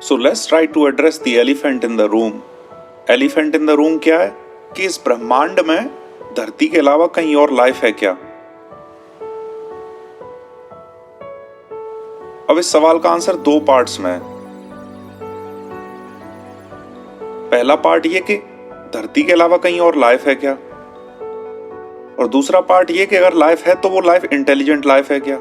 So let's try to address the elephant in the room. Elephant in the room क्या है कि इस ब्रह्मांड में धरती के अलावा कहीं और लाइफ है क्या? अब इस सवाल का आंसर दो पार्ट्स में है। पहला पार्ट ये कि धरती के अलावा कहीं और लाइफ है क्या, और दूसरा पार्ट ये कि अगर लाइफ है तो वो लाइफ इंटेलिजेंट लाइफ है क्या?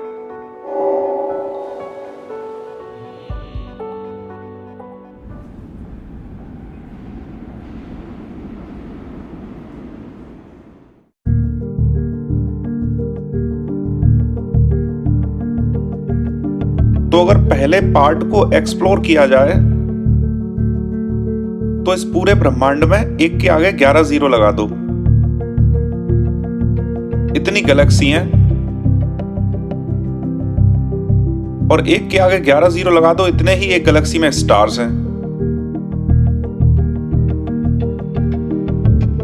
तो अगर पहले पार्ट को एक्सप्लोर किया जाए तो इस पूरे ब्रह्मांड में एक के आगे 11 जीरो लगा दो। इतनी गैलेक्सी हैं और एक के आगे 11 जीरो लगा दो, इतने ही एक गैलेक्सी में स्टार्स हैं।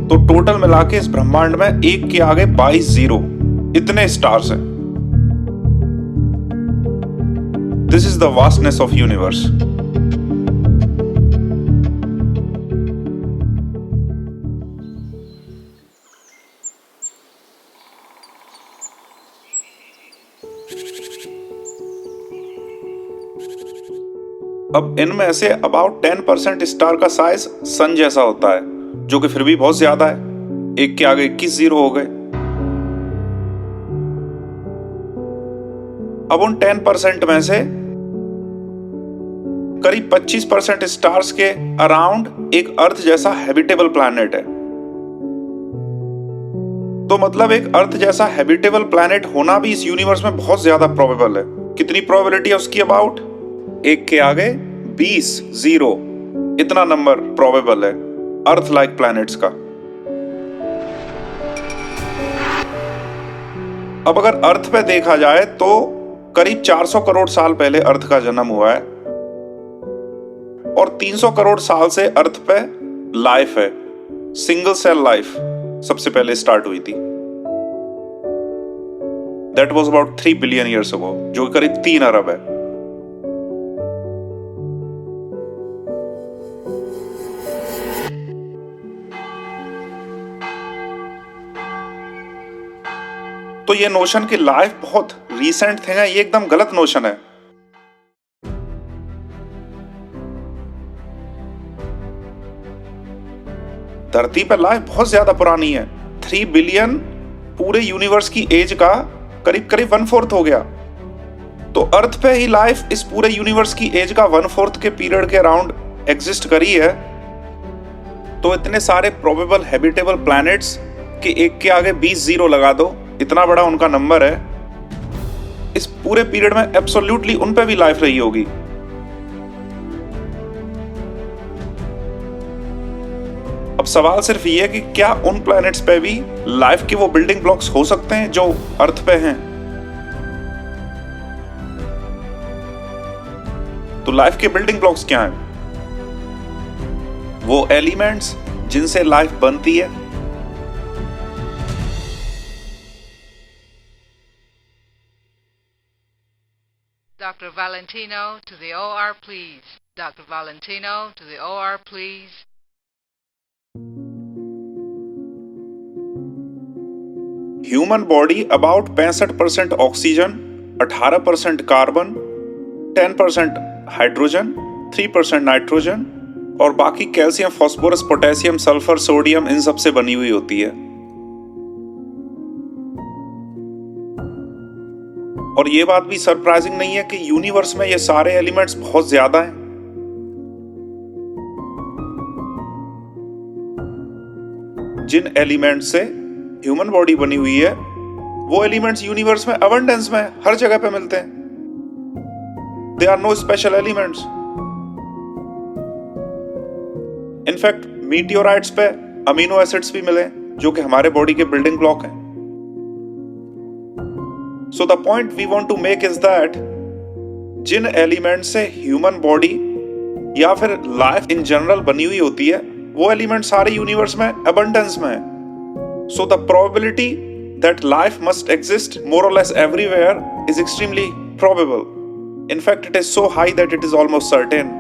तो टोटल मिला के इस ब्रह्मांड में एक के आगे 22 जीरो, इतने स्टार्स हैं। This is the vastness of universe. अब इनमें से अबाउट 10% स्टार का साइज सन जैसा होता है, जो कि फिर भी बहुत ज्यादा है। एक के आगे 21 जीरो हो गए। अब उन 10% में से करीब 25% स्टार्स के अराउंड एक अर्थ जैसा हैबिटेबल प्लैनेट है। तो मतलब एक अर्थ जैसा हैबिटेबल प्लैनेट होना भी इस यूनिवर्स में बहुत ज्यादा प्रोबेबल है। कितनी प्रोबेबिलिटी है उसकी? अबाउट एक के आगे 20 जीरो, इतना नंबर प्रोबेबल है अर्थ लाइक प्लैनेट्स का। अब अगर अर्थ पे देखा जाए तो करीब 400 करोड़ साल पहले अर्थ का जन्म हुआ है और 300 करोड़ साल से अर्थ पे लाइफ है। सिंगल सेल लाइफ सबसे पहले स्टार्ट हुई थी। That was about 3 billion years ago, जो करीब 3 अरब है। तो ये नोशन कि लाइफ बहुत रीसेंट थिंग है, ये एकदम गलत नोशन है। धरती पर लाइफ बहुत ज्यादा पुरानी है। 3 बिलियन पूरे यूनिवर्स की एज का करीब करीब 1/4 हो गया। तो अर्थ पे ही लाइफ इस पूरे यूनिवर्स की एज का 1/4 के पीरियड के अराउंड एग्जिस्ट करी है। तो इतने सारे प्रोबेबल हैबिटेबल प्लैनेट्स कि एक के आगे 20 जीरो लगा दो, इतना बड़ा उनका नंबर है। इस पूरे पीरियड में एब्सोल्युटली उन पे भी लाइफ रही होगी। अब सवाल सिर्फ ये है कि क्या उन प्लैनेट्स पे भी लाइफ के वो बिल्डिंग ब्लॉक्स हो सकते हैं जो अर्थ पे हैं? तो लाइफ के बिल्डिंग ब्लॉक्स क्या हैं? वो एलिमेंट्स जिनसे लाइफ बनती है। Dr. Valentino to the OR, please. Dr. Valentino to the OR, please. Human body about 65% oxygen, 18% carbon, 10% hydrogen, 3% nitrogen और बाकी calcium, phosphorus, potassium, sulphur, sodium, इन सब से बनी हुई होती है। और ये बात भी सरप्राइजिंग नहीं है कि यूनिवर्स में ये सारे एलिमेंट्स बहुत ज्यादा हैं। जिन एलिमेंट्स से ह्यूमन बॉडी बनी हुई है वो एलिमेंट्स यूनिवर्स में अबंडेंस में हर जगह पे मिलते हैं। They are no special elements. In fact meteorites पे अमीनो एसिड्स भी मिले जो कि हमारे बॉडी के बिल्डिंग ब्लॉक हैं। So the point we want to make is that जिन एलिमेंट से ह्यूमन बॉडी या फिर लाइफ इन जनरल बनी हुई होती है वो एलिमेंट सारे यूनिवर्स में अबंडेंस में है। So the probability that life must exist more or less everywhere is extremely probable. In fact, it is so high that it is almost certain.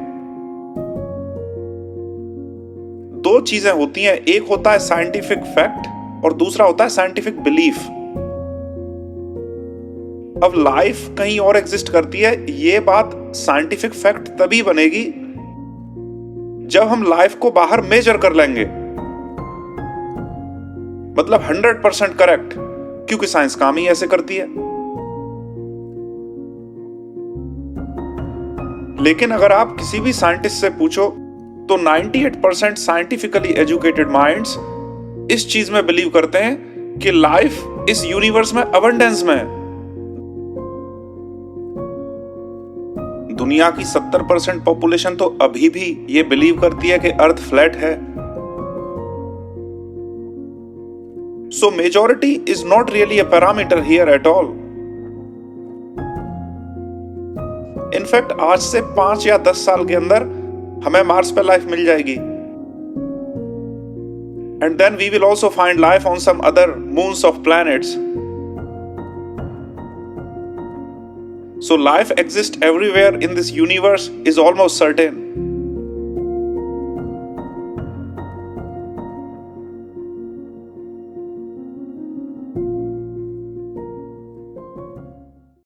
दो चीजें होती हैं, एक होता है साइंटिफिक फैक्ट और दूसरा होता है साइंटिफिक बिलीफ। अब लाइफ कहीं और एग्जिस्ट करती है, ये बात साइंटिफिक फैक्ट तभी बनेगी जब हम लाइफ को बाहर मेजर कर लेंगे, मतलब 100% करेक्ट, क्योंकि साइंस काम ही ऐसे करती है। लेकिन अगर आप किसी भी साइंटिस्ट से पूछो तो 98% साइंटिफिकली एजुकेटेड माइंड्स इस चीज में बिलीव करते हैं कि लाइफ इस यूनिवर्स में अबंडेंस में है। दुनिया की 70% पॉपुलेशन तो अभी भी ये बिलीव करती है कि अर्थ फ्लैट है। सो majority is not really a parameter here at all. In fact आज से 5 या 10 साल के अंदर हमें मार्स पे लाइफ मिल जाएगी, and then we will also find life on some other moons of planets. So life exists everywhere in this universe is almost certain.